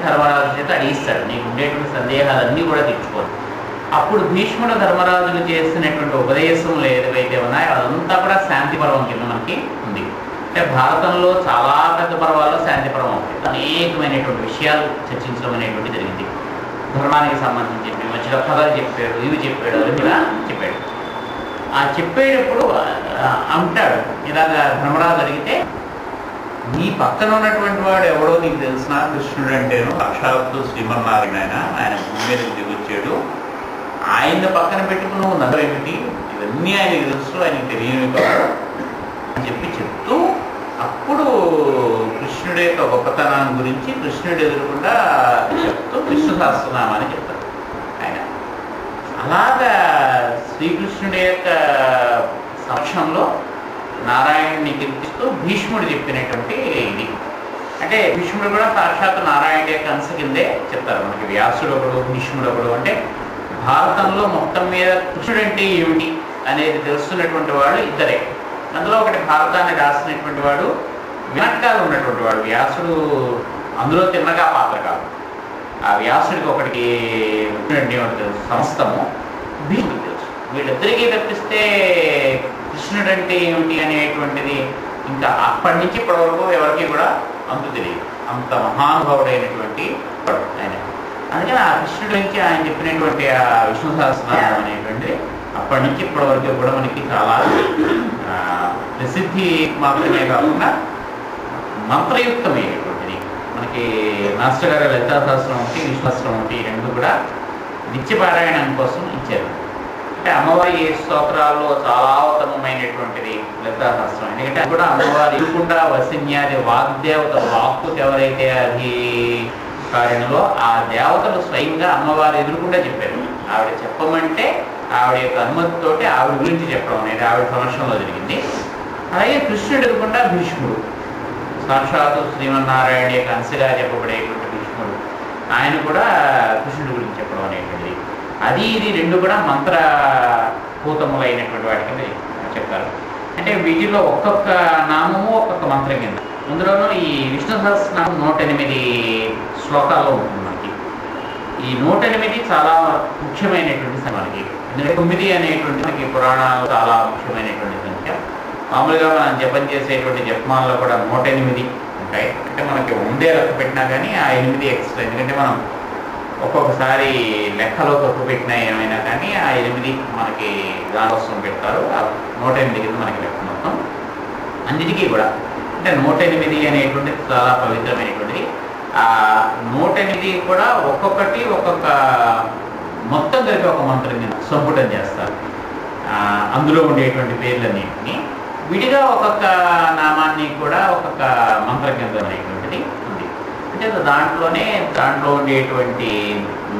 ధర్మరాజు చేత అడిగిస్తాడు, నీకు ఉండేటువంటి సందేహాలన్నీ కూడా తీర్చుకోవాలి. అప్పుడు భీష్ముడు ధర్మరాజులు చేసినటువంటి ఉపదేశంలో ఏదైతే ఉన్నాయో అదంతా కూడా శాంతి పర్వం కింద మనకి ఉంది. అంటే భారతంలో చాలా పెద్ద పర్వాల్లో శాంతి పర్వం ఉంటుంది. అనేకమైనటువంటి విషయాలు చర్చించడం అనేటువంటి జరిగింది. ధర్మానికి సంబంధించి మధ్యలో కథలు చెప్పాడు, ఇవి చెప్పాడు, అది ఇలా చెప్పాడు. ఆ చెప్పేటప్పుడు అంటాడు, ఇలాగ ధర్మరాజు అడిగితే, నీ పక్కన ఉన్నటువంటి వాడు ఎవడో నీకు తెలిసిన కృష్ణుడు అంటేను సాక్షాత్తు శ్రీమన్నారాయణ, ఆయన భూమి మీదకి దిగొచ్చాడు, ఆయన్ని పక్కన పెట్టుకుని నువ్వు నగరం ఏమిటి, ఇవన్నీ ఆయనకి తెలుసు, ఆయనకి తెలియని కాదు అని చెప్తూ అప్పుడు కృష్ణుడి యొక్క గొప్పతనం గురించి కృష్ణుడు ఎదురకుండా చెప్తూ విష్ణు సహస్రనామాన్ని చెప్తారు ఆయన. అలాగా శ్రీకృష్ణుడి యొక్క సమక్షంలో నారాయణుని కీర్తిస్తూ భీష్ముడు చెప్పినటువంటి ఇది. అంటే భీష్ముడు కూడా సాక్షాత్తు నారాయణ యొక్క అంశ కిందే చెప్తారు మనకి. వ్యాసుడు ఒకడు, భీష్ముడు ఒకడు. అంటే భారతంలో మొత్తం మీద కృష్ణుడు అంటే ఏమిటి అనేది తెలుస్తున్నటువంటి వాడు ఇద్దరే. అందులో ఒకటి భారతాన్ని రాసినటువంటి వాడు, వెనకాల ఉన్నటువంటి వాడు వ్యాసుడు. అందులో తిన్నగా పాత్ర కాదు, ఆ వ్యాసుడికి ఒకటికి తెలుసు సమస్తము, భీష్ముడికి తెలుసు. వీళ్ళిద్దరికీ తప్పిస్తే కృష్ణుడు అంటే ఏమిటి అనేటువంటిది ఇంకా అప్పటి నుంచి ఇప్పటి వరకు ఎవరికి కూడా అంతు తెలియదు. అంత మహానుభావుడైనటువంటి ఆయన. అందుకని ఆ కృష్ణుడి నుంచి ఆయన చెప్పినటువంటి ఆ విష్ణు సహస్రనామం అనేటువంటి అప్పటి నుంచి ఇప్పటి వరకు కూడా మనకి చాలా ప్రసిద్ధి మాత్రమే కాకుండా మంత్రయుక్తమైనటువంటిది. మనకి మాస్టర్ గారు లలితా సహస్రం ఒకటి, విష్ణు సహస్రం ఒకటి, రెండు కూడా నిత్యపారాయణం కోసం ఇచ్చారు. అంటే అమ్మవారి స్తోత్రాల్లో చాలా ఉత్తమమైనటువంటిది లలితా సహస్రం. ఎందుకంటే అది కూడా అమ్మవారి ఇరుకుండా వసిన్యాది వాగ్దేవత, వాక్కుకి ఎవరైతే అధికారిణలో ఆ దేవతలు స్వయంగా అమ్మవారి ఎదురుకుండా చెప్పారు. ఆవిడ చెప్పమంటే ఆవిడ యొక్క అనుమతితోటి ఆవిడ గురించి చెప్పడం అనేది ఆవిడ సమక్షంలో జరిగింది. అలాగే కృష్ణుడు ఎదురుకుండా భీష్ముడు, సాక్షాత్తు శ్రీమన్నారాయణ యొక్క అంశగా చెప్పబడేటువంటి భీష్ముడు, ఆయన కూడా కృష్ణుడి గురించి చెప్పడం అనేటువంటిది. అది ఇది రెండు కూడా మంత్రభూతములైనటువంటి వాటి కింద చెప్తారు. అంటే వీటిలో ఒక్కొక్క నామము ఒక్కొక్క మంత్రం కింద. అందులోనూ ఈ విష్ణు సహస్రనామం 108 శ్లోకాల్లో ఉంటుంది మనకి. ఈ 108 చాలా ముఖ్యమైనటువంటి మనకి. ఎందుకంటే 9 అనేటువంటి మనకి పురాణాలు చాలా ముఖ్యమైనటువంటి సంఖ్య. మామూలుగా మనం జపం చేసేటువంటి జపమాలలో కూడా 108 ఉంటాయి. అంటే మనకి ఉండే లెక్క పెట్టినా కానీ ఆ 8 ఎక్స్ట్రా. ఎందుకంటే మనం ఒక్కొక్కసారి లెక్కలో తప్పు పెట్టినా ఏమైనా కానీ ఆ 8 మనకి దానికోసం పెడతారు. ఆ 108 కింద మనకి లెక్క మొత్తం అన్నిటికీ కూడా. అంటే 108 అనేటువంటిది చాలా పవిత్రమైనటువంటిది. ఆ 108 కూడా ఒక్కొక్కటి ఒక్కొక్క మొత్తం కలిపి ఒక మంత్రం కింద సంపుటం చేస్తారు. అందులో ఉండేటువంటి పేర్లన్నింటినీ విడిగా ఒక్కొక్క నామాన్ని కూడా ఒక్కొక్క మంత్రం కింద అనేటువంటిది ఉంది. అంటే దాంట్లో ఉండేటువంటి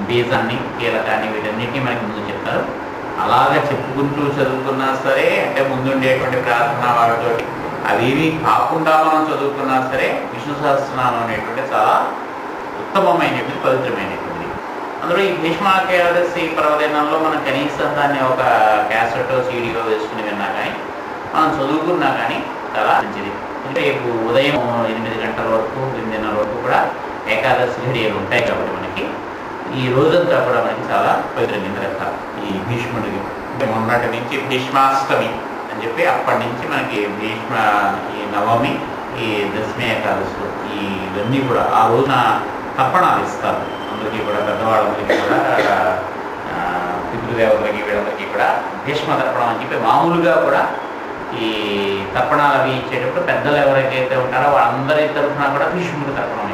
బీజాన్ని, కీలకాన్ని, వీటన్నిటినీ మనకి ముందు చెప్తారు. అలాగే చెప్పుకుంటూ చదువుకున్నా సరే, అంటే ముందు ఉండేటువంటి ప్రార్థన వాటితో అవేవి కాకుండా మనం చదువుకున్నా సరే విష్ణు సహస్రనామం అనేటువంటి చాలా ఉత్తమమైనటువంటి పవిత్రమైనటువంటి. అందులో ఈ భీష్మాకేదశి పర్వదినంలో మనం కనీసం దాన్ని ఒక క్యాసెట్ సీడీలో వేసుకుని విన్నా కానీ, మనం చదువుకున్నా కానీ చాలా మంచిది. రేపు ఉదయం 8 గంటల వరకు, 8:30 వరకు కూడా ఏకాదశి ఘడియలు ఉంటాయి కాబట్టి మనకి ఈ రోజంతా కూడా మనకి చాలా పవిత్రంగా లెక్క. ఈ భీష్ముడికి మొన్నటి నుంచి భీష్మాష్టమి అని చెప్పి అప్పటి నుంచి మనకి భీష్మ ఈ నవమి, ఈ దశమి ఏకాదశులు ఇవన్నీ కూడా ఆ రోజున తర్పణాలు ఇస్తారు. అందరికీ కూడా పెద్దవాళ్ళందరికీ కూడా పితృదేవతలకి వీళ్ళందరికీ కూడా భీష్మ తర్పణం అని చెప్పి మామూలుగా కూడా ఈ తర్పణాలు అవి ఇచ్చేటప్పుడు పెద్దలు ఎవరికైతే ఉంటారో వాళ్ళందరి తరఫున కూడా భీష్ముడి తర్పణం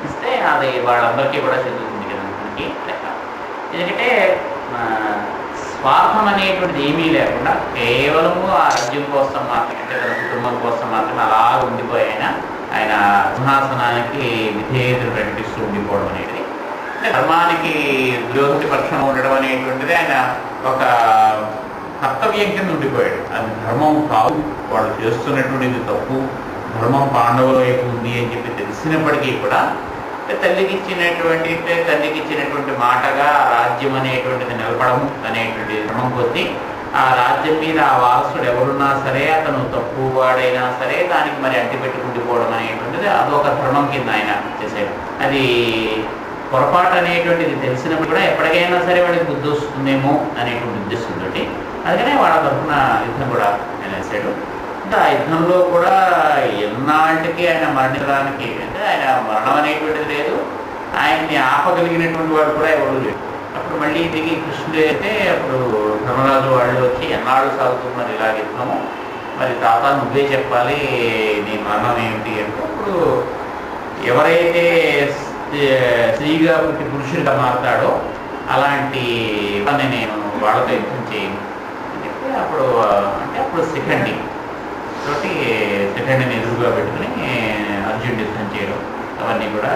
ఇస్తే అది వాళ్ళందరికీ కూడా చెందుతుంది కదా మనకి లెక్క. ఎందుకంటే స్వార్థం అనేటువంటిది ఏమీ లేకుండా కేవలము ఆ రాజ్యం కోసం మాత్రమే, అంటే తన కుటుంబం కోసం మాత్రమే అలా ఉండిపోయి ఆయన సింహాసనానికి విధేయతను ప్రకటిస్తూ ఉండిపోవడం అనేది, అంటే ధర్మానికి విరోధి పక్షం ఉండడం అనేటువంటిది ఆయన ఒక కర్తవ్యం కింద ఉండిపోయాడు. అది ధర్మం కాదు, వాళ్ళు చేస్తున్నటువంటిది తప్పు, ధర్మం పాండవుల వైపు ఉంది అని చెప్పి తెలిసినప్పటికీ కూడా తల్లికి ఇచ్చినటువంటి మాటగా రాజ్యం అనేటువంటిది నిలపడం అనేటువంటి ధర్మం కొద్దీ ఆ రాజ్యం మీద ఆ వారసుడు ఎవరున్నా సరే అతను తక్కువ వాడైనా సరే దానికి మరి అడ్డు పెట్టుకుండిపోవడం అనేటువంటిది అదొక ధర్మం కింద ఆయన చేసేయడం. అది పొరపాటు అనేటువంటిది తెలిసినప్పుడు కూడా ఎప్పటికైనా సరే వాడికి బుద్ధి వస్తుందేమో అనేటువంటి ఉద్దేశంతో అందుకనే వాళ్ళ తరఫున యుద్ధం కూడా ఆయన వేసాడు. అంటే ఆ యుద్ధంలో కూడా ఎన్నాటికి ఆయన మరణించడానికి, అంటే ఆయన మరణం అనేటువంటిది లేదు, ఆయన్ని ఆపగలిగినటువంటి వాడు కూడా ఎవరు లేడు. అప్పుడు మళ్ళీ దిగి కృష్ణుడు అయితే అప్పుడు ధర్మరాజు వాళ్ళు వచ్చి ఎన్నాళ్ళు సాగుతుంది మరి ఇలా యుద్ధము, మరి తాత నువ్వే చెప్పాలి నీ మరణం ఏమిటి అంటే, అప్పుడు ఎవరైతే స్త్రీగా పుట్టి పురుషుడిగా మారుతాడో అలాంటి వాళ్ళని నేను వాళ్ళతో యుద్ధం చేయను అని చెప్పి అప్పుడు అంటే అప్పుడు శిఖండి తోటి శిఖండిని ఎదురుగా పెట్టుకుని అర్జునుడి యుద్ధం చేయడం అవన్నీ కూడా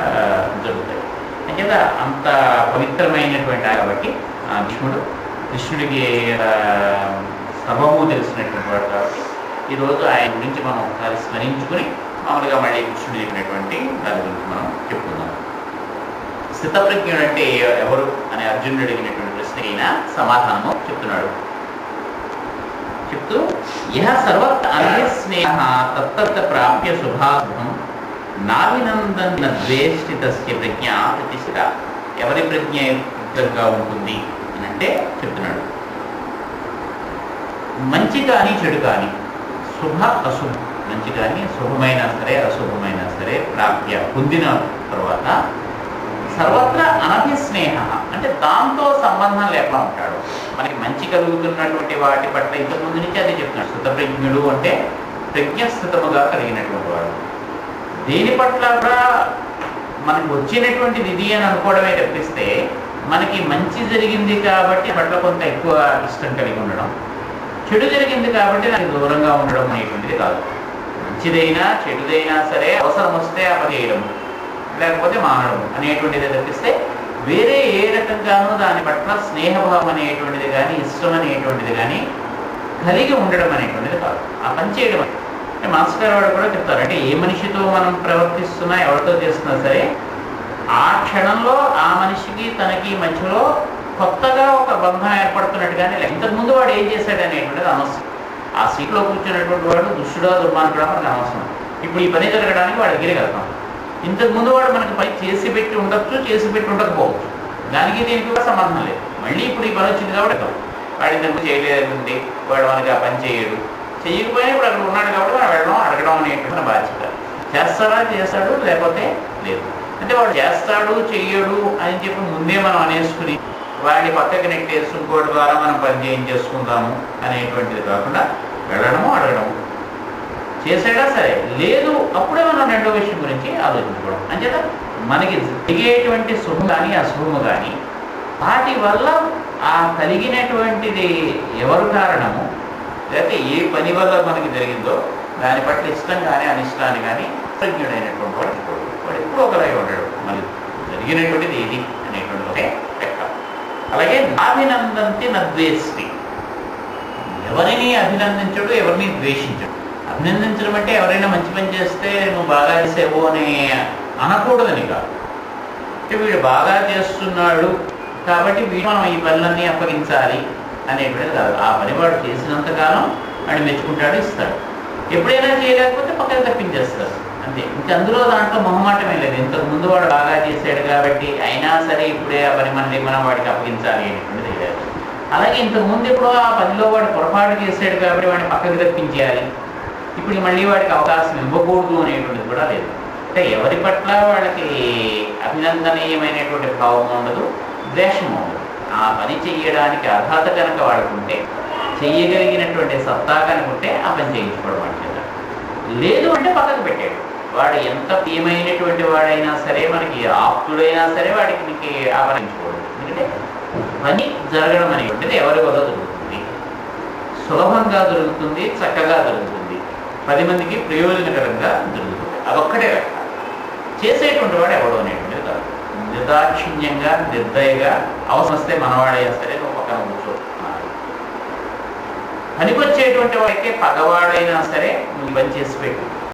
జరుగుతాయి. అంచేత అంత పవిత్రమైనటువంటి కాబట్టి భీష్ముడు కృష్ణుడికి సర్వము తెలిసినటువంటి వాడు కాబట్టి ఈరోజు ఆయన గురించి మనం ఒకసారి స్మరించుకుని మామూలుగా మళ్ళీ కృష్ణుడు చెప్పినటువంటి దాని గురించి మనం చెప్పుకుందాం. స్థితప్రజ్ఞుడు అంటే ఎవరు అని అర్జునుడు అడిగినటువంటి ప్రశ్నకైనా సమాధానము చెప్తున్నాడు. చెప్తూ యః సర్వత్ర అన్యస్నేహ తత్తత్ ప్రాప్య శుభాశుభం నాభినందన ద్వేష్టి తస్య ప్రజ్ఞ ప్రతిష్ఠిత. ఎవరి ప్రజ్ఞ యుక్తంగా ఉంటుంది అని అంటే చెప్తున్నాడు, మంచి కానీ చెడు కానీ, శుభ అశుభం, మంచి కానీ శుభమైనా సరే అశుభమైనా సరే ప్రాప్య పొందిన తర్వాత సర్వత్రా అనభిస్నేహ అంటే దాంతో సంబంధం లేకుండా ఉంటాడు. మనకి మంచి కలుగుతున్నటువంటి వాటి పట్ల ఇంతకుముందు నుంచి అదే చెప్తున్నాడు. స్థితప్రజ్ఞుడు అంటే ప్రజ్ఞస్థితముగా కలిగినటువంటి వాడు. దేని పట్ల కూడా మనకి వచ్చినటువంటిది ఇది అని అనుకోవడమే తప్పిస్తే మనకి మంచి జరిగింది కాబట్టి పట్ల కొంత ఎక్కువ ఇష్టం కలిగి ఉండడం, చెడు జరిగింది కాబట్టి నాకు దూరంగా ఉండడం అనేటువంటిది కాదు. మంచిదైనా చెడుదైనా సరే అవసరం వస్తే అపచేయడం లేకపోతే మానడం అనేటువంటిది తప్పిస్తే వేరే ఏ రకంగానూ దాని పట్ల స్నేహభావం అనేటువంటిది కానీ ఇష్టం అనేటువంటిది కానీ కలిగి ఉండడం అనేటువంటిది కాదు. ఆ పని చేయడం అంటే మాస్టర్ గారు వాడు కూడా చెప్తారు, అంటే ఏ మనిషితో మనం ప్రవర్తిస్తున్నా ఎవరితో చేస్తున్నా సరే ఆ క్షణంలో ఆ మనిషికి తనకి మధ్యలో కొత్తగా ఒక బంధం ఏర్పడుతున్నట్టుగానే ఇంతకుముందు వాడు ఏం చేశాడు అనేటువంటిది అనవసరం. ఆ సీట్లో కూర్చున్నటువంటి వాడు దుష్టుడా దుర్మార్గుడా మనకు అనవసరం. ఇప్పుడు ఈ పని జరగడానికి వాడు ఎగిరిగలుగుతాం. ఇంతకుముందు వాడు మనకి పని చేసి పెట్టి ఉండొచ్చు, చేసి పెట్టి ఉండకపోవచ్చు, దానికి దీనికి కూడా సంబంధం లేదు. మళ్ళీ ఇప్పుడు ఈ పని వచ్చింది కాబట్టి వాడి ఇంతకు చేయలేదండి, వాడు మనకి ఆ పని చేయడు, చేయకపోయినా ఇప్పుడు అక్కడ ఉన్నాడు కాబట్టి మనం వెళ్ళడం అడగడం అనేటువంటి బాధ్యత. చేస్తాడా చేస్తాడు, లేకపోతే లేదు. అంటే వాడు చేస్తాడు చెయ్యడు అని చెప్పి ముందే మనం అనేసుకుని వాడిని పక్కకి నెట్టేసి ఇంకోటి ద్వారా మనం పని చేయించేసుకుందాము అనేటువంటిది కాకుండా వెళ్ళడము అడగడము. చేసాడా సరే, లేదు అప్పుడే మనం రెండో విషయం గురించి ఆలోచించుకోవడం. అంచేత మనకి జరిగేటువంటి శుభం కానీ అశుభము కానీ వాటి వల్ల ఆ కలిగినటువంటిది ఎవరు కారణము, లేకపోతే ఏ పని వల్ల మనకి జరిగిందో దాని పట్ల ఇష్టం కానీ అనిష్టాన్ని కానీ ప్రజ్ఞుడైనటువంటి వాడు వాడు ఎప్పుడూ ఒకలాగే ఉంటాడు. మరి జరిగినటువంటిది ఏది అనేటువంటి లెక్క. అలాగే నాభినందంతి నద్వేష్టి, ఎవరిని అభినందించడు, ఎవరిని ద్వేషించడు. అభినందించడం అంటే ఎవరైనా మంచి పని చేస్తే నువ్వు బాగా చేసేవో అని అనకూడదని కాదు. అంటే వీడు బాగా చేస్తున్నాడు కాబట్టి వీడు మనం ఈ పనులన్నీ అప్పగించాలి అనేటువంటిది కాదు. ఆ పని వాడు చేసినంతకాలం వాడు మెచ్చుకుంటాడు, ఇస్తాడు. ఎప్పుడైనా చేయలేకపోతే పక్కన తప్పించేస్తారు అంతే. ఇంకా అందులో దాంట్లో మొహమాటమే లేదు. ఇంతకుముందు వాడు బాగా చేశాడు కాబట్టి అయినా సరే ఇప్పుడే ఆ పని మనం వాడికి అప్పగించాలి అనేటువంటిది లేదు. అలాగే ఇంతకుముందు ఎప్పుడో ఆ పనిలో వాడు పొరపాటు చేశాడు కాబట్టి వాడిని పక్కకి తప్పించేయాలి, ఇప్పుడు మళ్ళీ వాడికి అవకాశం ఇవ్వకూడదు అనేటువంటిది కూడా లేదు. అంటే ఎవరి పట్ల వాళ్ళకి అభినందనీయమైనటువంటి భావం ఉండదు, ద్వేషం ఉండదు. ఆ పని చెయ్యడానికి అర్హత కనుక వాడుకుంటే, చెయ్యగలిగినటువంటి సత్తా కనుకుంటే ఆ పని చేయించుకోవడం అంటే లేదు అంటే పక్కకు పెట్టాడు. వాడు ఎంత ప్రియమైనటువంటి వాడైనా సరే, మనకి ఆప్తుడైనా సరే వాడికి నీకు ఆవరించుకోవడం. ఎందుకంటే పని జరగడం అనేటువంటిది ఎవరి వల్ల జరుగుతుంది, సులభంగా జరుగుతుంది, చక్కగా జరుగుతుంది, 10 మందికి ప్రయోజనకరంగా జరుగుతుంది. అదొక్కటే లెక్క. చేసేటువంటి వాడు ఎవడు అనేటువంటిది కాదు. నిర్దాక్షిణ్యంగా నిర్దయగా అవసరం వస్తే మనవాడైనా సరే నువ్వు పక్కన కూర్చో, పనికొచ్చేటువంటి వాడికి పగవాడైనా సరే నువ్వు పని చేసి పెట్టు